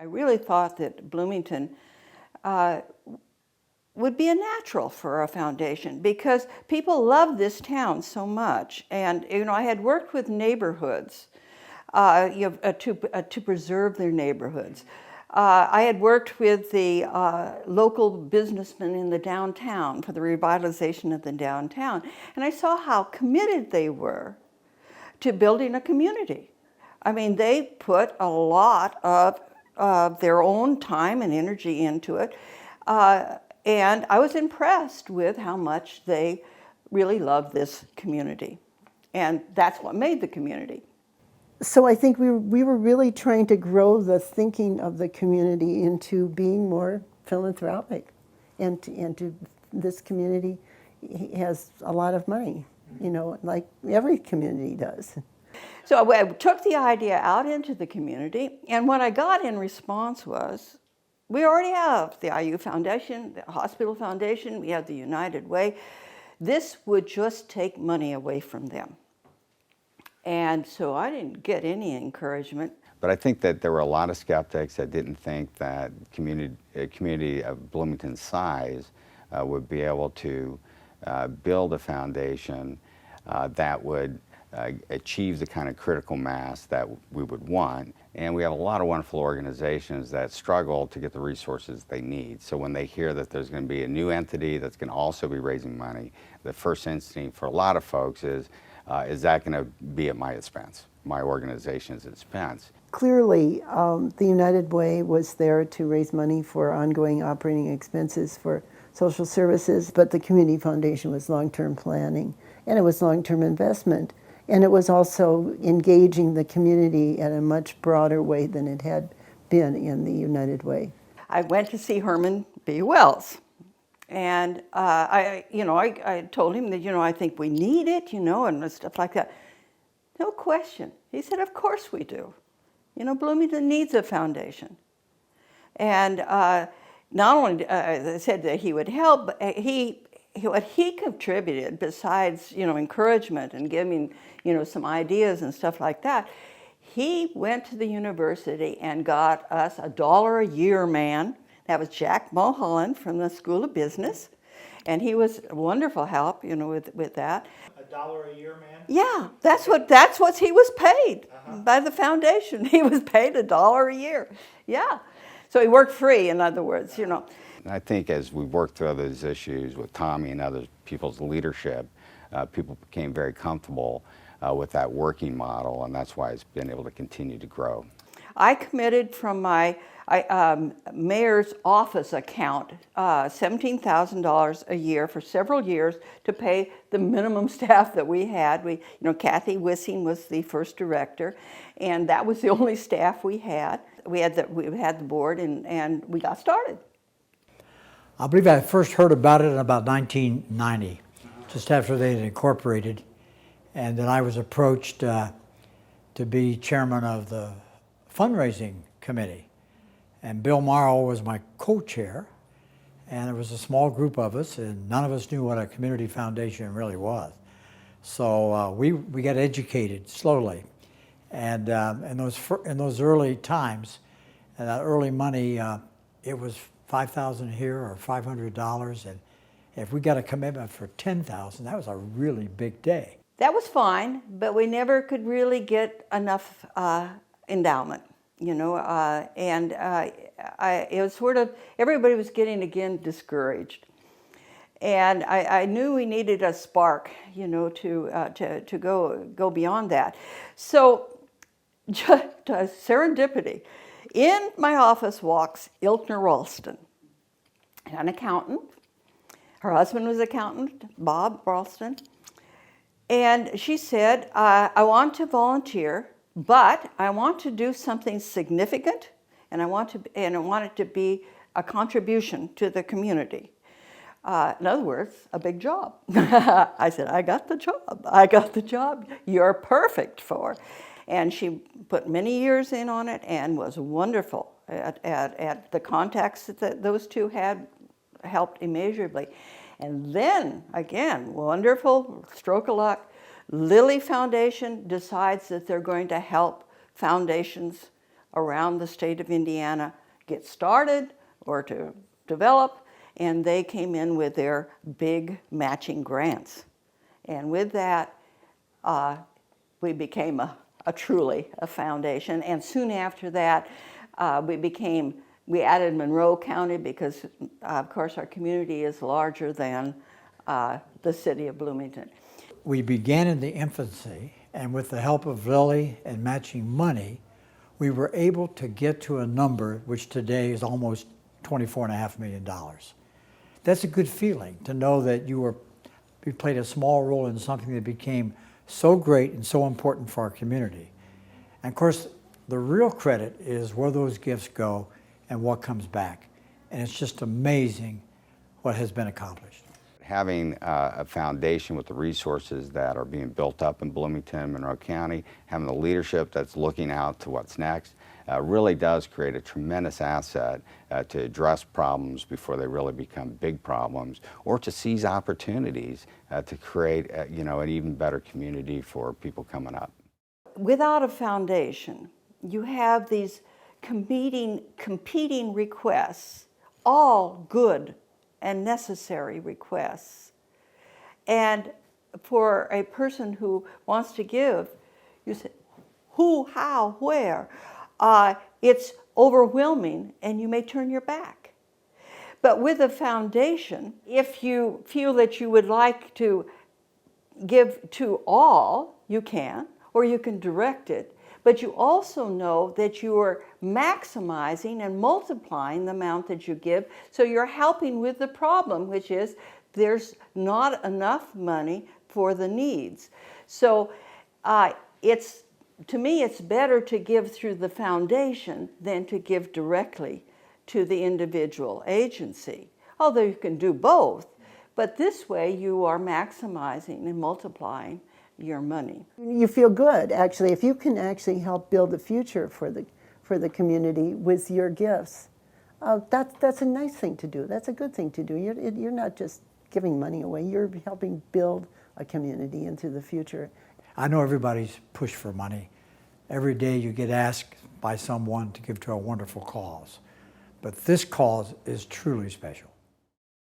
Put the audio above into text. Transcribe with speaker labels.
Speaker 1: I really thought that Bloomington would be a natural for a foundation because people love this town so much. And I had worked with neighborhoods to preserve their neighborhoods. I had worked with the local businessmen in the downtown for the revitalization of the downtown, and I saw how committed they were to building a community. I mean, they put a lot of their own time and energy into it, and I was impressed with how much they really loved this community, and that's what made the community.
Speaker 2: So I think we were really trying to grow the thinking of the community into being more philanthropic, and to this community has a lot of money, like every community does.
Speaker 1: So I took the idea out into the community, and what I got in response was, we already have the IU Foundation, the Hospital Foundation, we have the United Way. This would just take money away from them. And so I didn't get any encouragement.
Speaker 3: But I think that there were a lot of skeptics that didn't think that a community of Bloomington's size would be able to build a foundation that would achieve the kind of critical mass that we would want. And we have a lot of wonderful organizations that struggle to get the resources they need. So when they hear that there's going to be a new entity that's going to also be raising money, the first instinct for a lot of folks is that going to be at my expense, my organization's expense?
Speaker 2: Clearly, the United Way was there to raise money for ongoing operating expenses for social services, but the Community Foundation was long-term planning, and it was long-term investment, and it was also engaging the community in a much broader way than it had been in the United Way.
Speaker 1: I went to see Herman B. Wells. And I told him that, I think we need it, and stuff like that. No question. He said, of course we do. Bloomington needs a foundation. And not only said that he would help, but what he contributed, besides, encouragement and giving, some ideas and stuff like that, he went to the university and got us $1 a year man. That was Jack Mulholland from the School of Business, and he was a wonderful help, with that.
Speaker 4: $1 a year, man?
Speaker 1: Yeah, that's what he was paid by the foundation. He was paid $1 a year. Yeah, so he worked free, in other words,
Speaker 3: I think as we worked through those issues with Tommy and other people's leadership, people became very comfortable with that working model, and that's why it's been able to continue to grow.
Speaker 1: I committed from my mayor's office account $17,000 a year for several years to pay the minimum staff that we had. Kathy Wissing was the first director, and that was the only staff we had. We had the board, and we got started.
Speaker 5: I believe I first heard about it in about 1990, just after they had incorporated, and then I was approached to be chairman of the fundraising committee. And Bill Morrow was my co-chair, and there was a small group of us, and none of us knew what a community foundation really was. So we got educated slowly, and in those early times, and that early money, it was $5,000 here or $500, and if we got a commitment for $10,000, that was a really big day.
Speaker 1: That was fine, but we never could really get enough endowment. It was sort of, everybody was getting again discouraged. And I knew we needed a spark, to go beyond that. So, just serendipity. In my office walks Ilkner Ralston, an accountant. Her husband was an accountant, Bob Ralston. And she said, I want to volunteer, but I want to do something significant, and I want it to be a contribution to the community. In other words, a big job. I said, I got the job you're perfect for. And she put many years in on it and was wonderful at the contacts that those two had, helped immeasurably. And then, again, wonderful stroke of luck, Lilly Foundation decides that they're going to help foundations around the state of Indiana get started or to develop, and they came in with their big matching grants. And with that, we became truly a foundation. And soon after that, we added Monroe County because, of course, our community is larger than the city of Bloomington.
Speaker 5: We began in the infancy, and with the help of Lily and matching money, we were able to get to a number which today is almost $24.5 million. That's a good feeling to know that you played a small role in something that became so great and so important for our community. And of course, the real credit is where those gifts go and what comes back. And it's just amazing what has been accomplished.
Speaker 3: Having a foundation with the resources that are being built up in Bloomington and Monroe County, having the leadership that's looking out to what's next, really does create a tremendous asset to address problems before they really become big problems, or to seize opportunities to create an even better community for people coming up.
Speaker 1: Without a foundation, you have these competing requests, all good and necessary requests. And for a person who wants to give, you say, who, how, where? It's overwhelming and you may turn your back. But with a foundation, if you feel that you would like to give to all, you can, or you can direct it. But you also know that you are maximizing and multiplying the amount that you give, so you're helping with the problem, which is there's not enough money for the needs. So to me, it's better to give through the foundation than to give directly to the individual agency, although you can do both. But this way, you are maximizing and multiplying your money.
Speaker 2: You feel good, actually, if you can actually help build the future for the community with your gifts. That's a nice thing to do. That's a good thing to do. You're not just giving money away. You're helping build a community into the future.
Speaker 5: I know everybody's pushed for money. Every day you get asked by someone to give to a wonderful cause. But this cause is truly special.